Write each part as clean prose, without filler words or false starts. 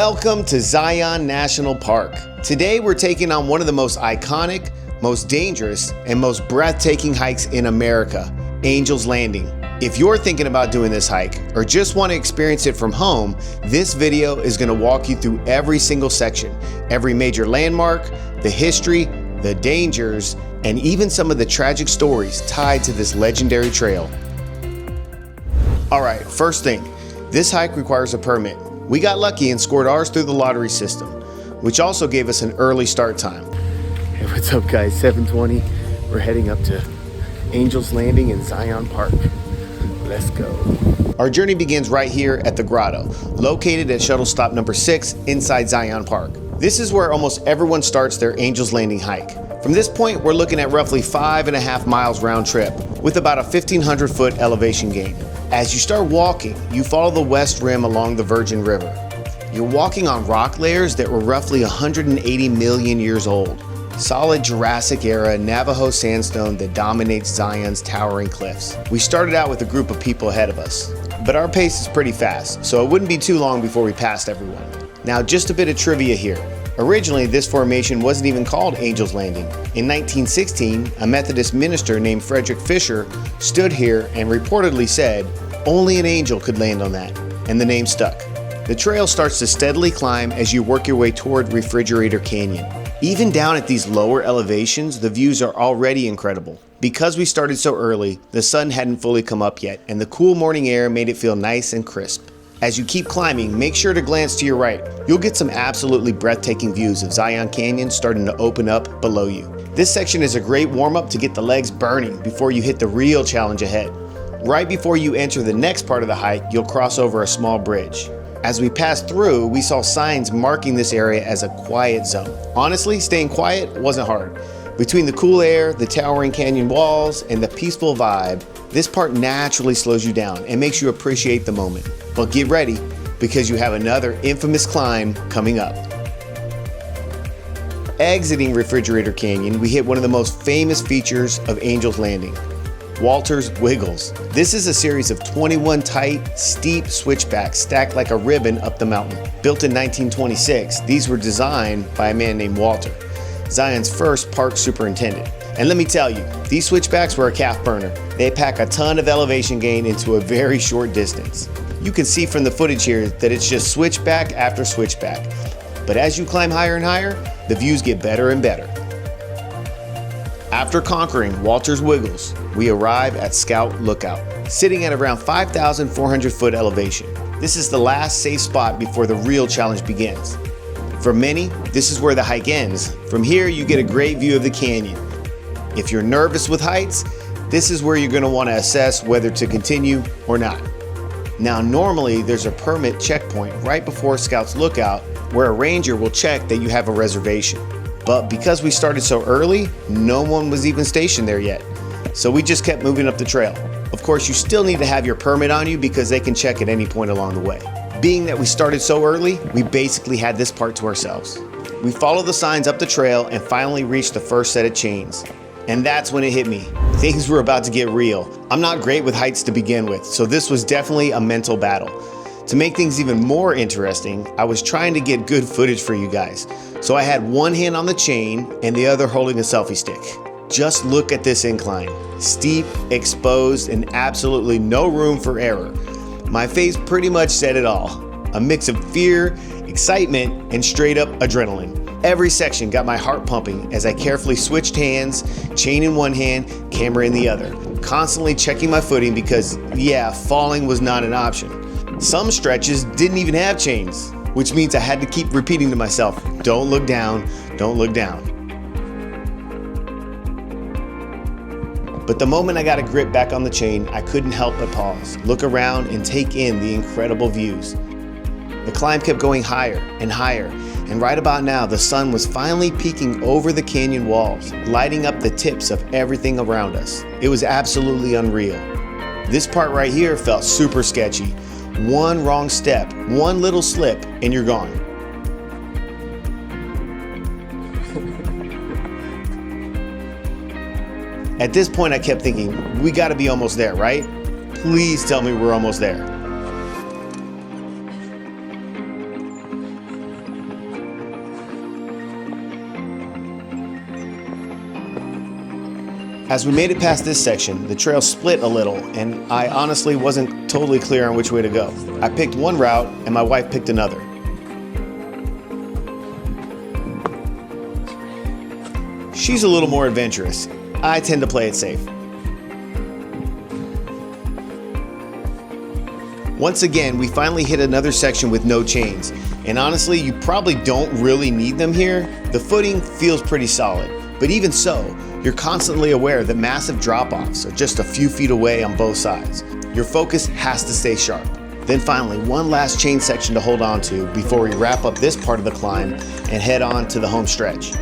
Welcome to Zion National Park. Today we're taking on one of the most iconic, most dangerous, and most breathtaking hikes in America, Angel's Landing. If you're thinking about doing this hike or just want to experience it from home, this video is going to walk you through every single section, every major landmark, the history, the dangers, and even some of the tragic stories tied to this legendary trail. Alright, first thing, this hike requires a permit. We got lucky and scored ours through the lottery system, which also gave us an early start time. Hey, what's up guys, 7:20. We're heading up to Angel's Landing in Zion Park. Let's go. Our journey begins right here at the grotto, located at shuttle stop number 6 inside Zion Park. This is where almost everyone starts their Angel's Landing hike. From this point, we're looking at roughly 5.5 miles round trip with about a 1,500 foot elevation gain. As you start walking, you follow the west rim along the Virgin River. You're walking on rock layers that were roughly 180 million years old. Solid Jurassic era Navajo sandstone that dominates Zion's towering cliffs. We started out with a group of people ahead of us, but our pace is pretty fast, so it wouldn't be too long before we passed everyone. Now, just a bit of trivia here. Originally, this formation wasn't even called Angel's Landing. In 1916, a Methodist minister named Frederick Fisher stood here and reportedly said, "Only an angel could land on that," and the name stuck. The trail starts to steadily climb as you work your way toward Refrigerator Canyon. Even down at these lower elevations, the views are already incredible. Because we started so early, the sun hadn't fully come up yet, and the cool morning air made it feel nice and crisp. As you keep climbing, make sure to glance to your right. You'll get some absolutely breathtaking views of Zion Canyon starting to open up below you. This section is a great warm-up to get the legs burning before you hit the real challenge ahead. Right before you enter the next part of the hike, you'll cross over a small bridge. As we passed through, we saw signs marking this area as a quiet zone. Honestly, staying quiet wasn't hard. Between the cool air, the towering canyon walls, and the peaceful vibe, this part naturally slows you down and makes you appreciate the moment. But get ready, because you have another infamous climb coming up. Exiting Refrigerator Canyon, we hit one of the most famous features of Angel's Landing, Walter's Wiggles. This is a series of 21 tight, steep switchbacks stacked like a ribbon up the mountain. Built in 1926, these were designed by a man named Walter, Zion's first park superintendent. And let me tell you, these switchbacks were a calf burner. They pack a ton of elevation gain into a very short distance. You can see from the footage here that it's just switchback after switchback. But as you climb higher and higher, the views get better and better. After conquering Walter's Wiggles, we arrive at Scout Lookout, sitting at around 5,400 foot elevation. This is the last safe spot before the real challenge begins. For many, this is where the hike ends. From here, you get a great view of the canyon. If you're nervous with heights, this is where you're going to want to assess whether to continue or not. Now, normally there's a permit checkpoint right before Scout's Lookout where a ranger will check that you have a reservation. But because we started so early, no one was even stationed there yet. So we just kept moving up the trail. Of course, you still need to have your permit on you because they can check at any point along the way. Being that we started so early, we basically had this part to ourselves. We followed the signs up the trail and finally reached the first set of chains. And that's when it hit me. Things were about to get real. I'm not great with heights to begin with, so this was definitely a mental battle. To make things even more interesting, I was trying to get good footage for you guys. So I had one hand on the chain and the other holding a selfie stick. Just look at this incline. Steep, exposed, and absolutely no room for error. My face pretty much said it all. A mix of fear, excitement, and straight up adrenaline. Every section got my heart pumping as I carefully switched hands, chain in one hand, camera in the other. Constantly checking my footing because, yeah, falling was not an option. Some stretches didn't even have chains, which means I had to keep repeating to myself, don't look down, don't look down. But the moment I got a grip back on the chain, I couldn't help but pause, look around, and take in the incredible views. The climb kept going higher and higher, and right about now, the sun was finally peeking over the canyon walls, lighting up the tips of everything around us. It was absolutely unreal. This part right here felt super sketchy. One wrong step, one little slip, and you're gone. At this point, I kept thinking, we gotta be almost there, right? Please tell me we're almost there. As we made it past this section, the trail split a little, and I honestly wasn't totally clear on which way to go. I picked one route, and my wife picked another. She's a little more adventurous. I tend to play it safe. Once again, we finally hit another section with no chains, and honestly, you probably don't really need them here. The footing feels pretty solid, but even so, you're constantly aware that massive drop-offs are just a few feet away on both sides. Your focus has to stay sharp. Then finally, one last chain section to hold on to before we wrap up this part of the climb and head on to the home stretch.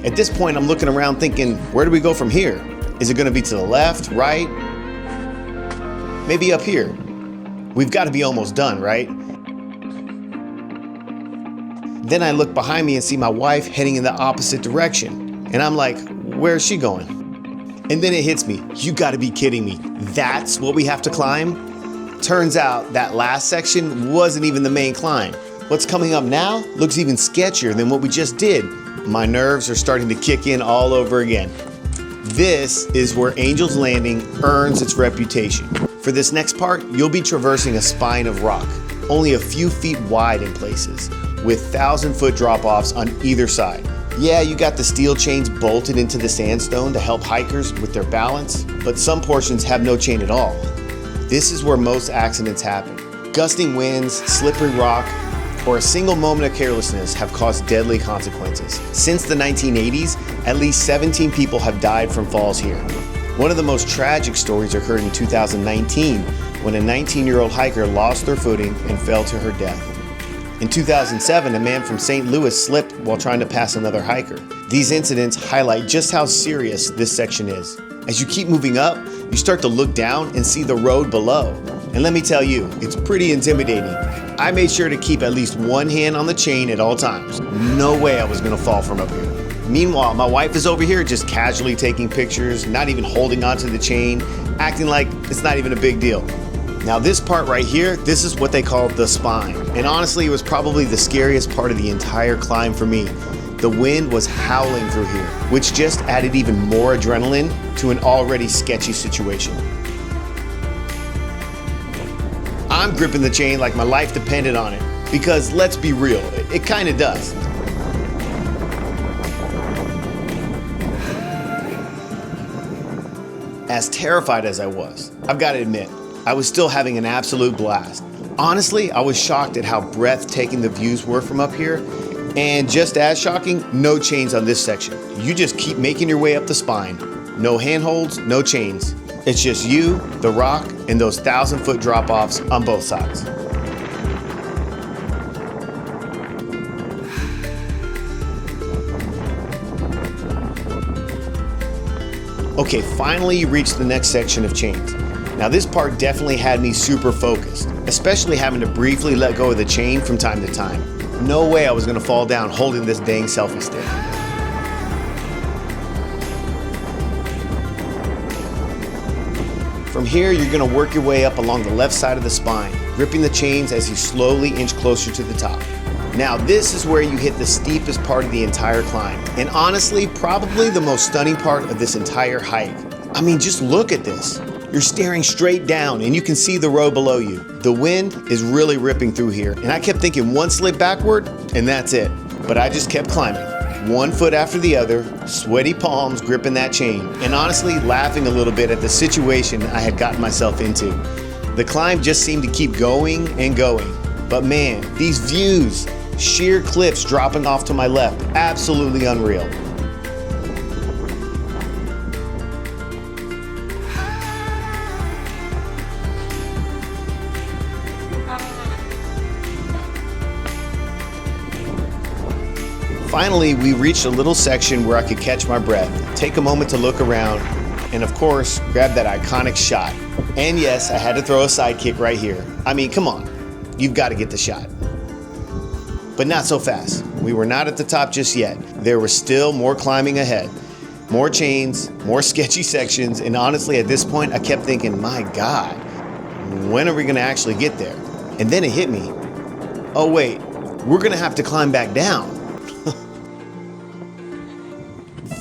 At this point, I'm looking around thinking, where do we go from here? Is it going to be to the left, right? Maybe up here. We've got to be almost done, right? Then I look behind me and see my wife heading in the opposite direction. And I'm like, where is she going? And then it hits me, you got to be kidding me. That's what we have to climb? Turns out that last section wasn't even the main climb. What's coming up now looks even sketchier than what we just did. My nerves are starting to kick in all over again. This is where Angel's Landing earns its reputation. For this next part, you'll be traversing a spine of rock, only a few feet wide in places, with 1,000-foot drop-offs on either side. Yeah, you got the steel chains bolted into the sandstone to help hikers with their balance, but some portions have no chain at all. This is where most accidents happen. Gusting winds, slippery rock, or a single moment of carelessness have caused deadly consequences. Since the 1980s, at least 17 people have died from falls here. One of the most tragic stories occurred in 2019 when a 19-year-old hiker lost their footing and fell to her death. In 2007, a man from St. Louis slipped while trying to pass another hiker. These incidents highlight just how serious this section is. As you keep moving up, you start to look down and see the road below. And let me tell you, it's pretty intimidating. I made sure to keep at least one hand on the chain at all times. No way I was gonna fall from up here. Meanwhile, my wife is over here just casually taking pictures, not even holding onto the chain, acting like it's not even a big deal. Now this part right here, this is what they call the spine. And honestly, it was probably the scariest part of the entire climb for me. The wind was howling through here, which just added even more adrenaline to an already sketchy situation. I'm gripping the chain like my life depended on it, because let's be real, it kind of does. As terrified as I was, I've got to admit, I was still having an absolute blast. Honestly, I was shocked at how breathtaking the views were from up here, and just as shocking, no chains on this section. You just keep making your way up the spine. No handholds, no chains. It's just you, the rock, and those 1,000-foot drop-offs on both sides. Okay, finally you reach the next section of chains. Now this part definitely had me super focused, especially having to briefly let go of the chain from time to time. No way I was gonna fall down holding this dang selfie stick. From here, you're gonna work your way up along the left side of the spine, gripping the chains as you slowly inch closer to the top. Now, this is where you hit the steepest part of the entire climb, and honestly, probably the most stunning part of this entire hike. I mean, just look at this. You're staring straight down and you can see the road below you. The wind is really ripping through here, and I kept thinking one slip backward and that's it. But I just kept climbing, one foot after the other, sweaty palms gripping that chain, and honestly laughing a little bit at the situation I had gotten myself into. The climb just seemed to keep going and going. But man, these views, sheer cliffs dropping off to my left, absolutely unreal. Finally, we reached a little section where I could catch my breath, take a moment to look around, and of course, grab that iconic shot. And yes, I had to throw a sidekick right here. I mean, come on, you've got to get the shot. But not so fast. We were not at the top just yet. There was still more climbing ahead. More chains, more sketchy sections, and honestly, at this point, I kept thinking, my God, when are we gonna actually get there? And then it hit me. Oh wait, we're gonna have to climb back down.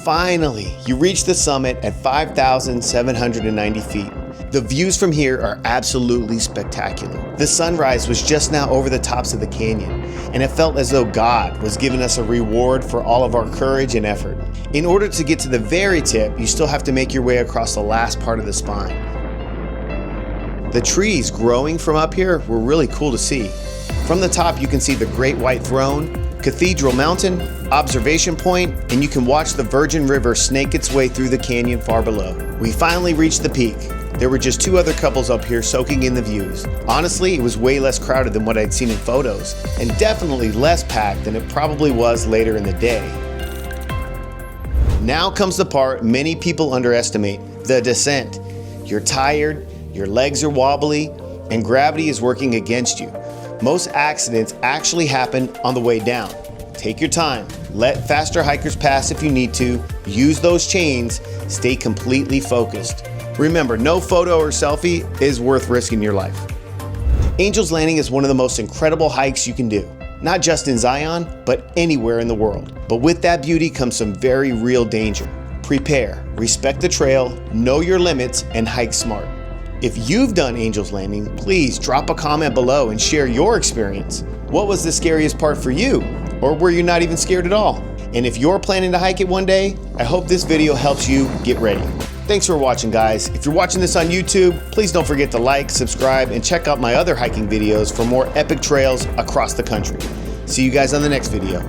Finally, you reach the summit at 5,790 feet. The views from here are absolutely spectacular. The sunrise was just now over the tops of the canyon, and it felt as though God was giving us a reward for all of our courage and effort. In order to get to the very tip, you still have to make your way across the last part of the spine. The trees growing from up here were really cool to see. From the top, you can see the Great White Throne, Cathedral Mountain, Observation Point, and you can watch the Virgin River snake its way through the canyon far below. We finally reached the peak. There were just 2 other couples up here soaking in the views. Honestly, it was way less crowded than what I'd seen in photos, and definitely less packed than it probably was later in the day. Now comes the part many people underestimate, the descent. You're tired, your legs are wobbly, and gravity is working against you. Most accidents actually happen on the way down. Take your time, let faster hikers pass if you need to, use those chains, stay completely focused. Remember, no photo or selfie is worth risking your life. Angel's Landing is one of the most incredible hikes you can do, not just in Zion, but anywhere in the world. But with that beauty comes some very real danger. Prepare, respect the trail, know your limits, and hike smart. If you've done Angel's Landing, please drop a comment below and share your experience. What was the scariest part for you? Or were you not even scared at all? And if you're planning to hike it one day, I hope this video helps you get ready. Thanks for watching, guys. If you're watching this on YouTube, please don't forget to like, subscribe, and check out my other hiking videos for more epic trails across the country. See you guys on the next video.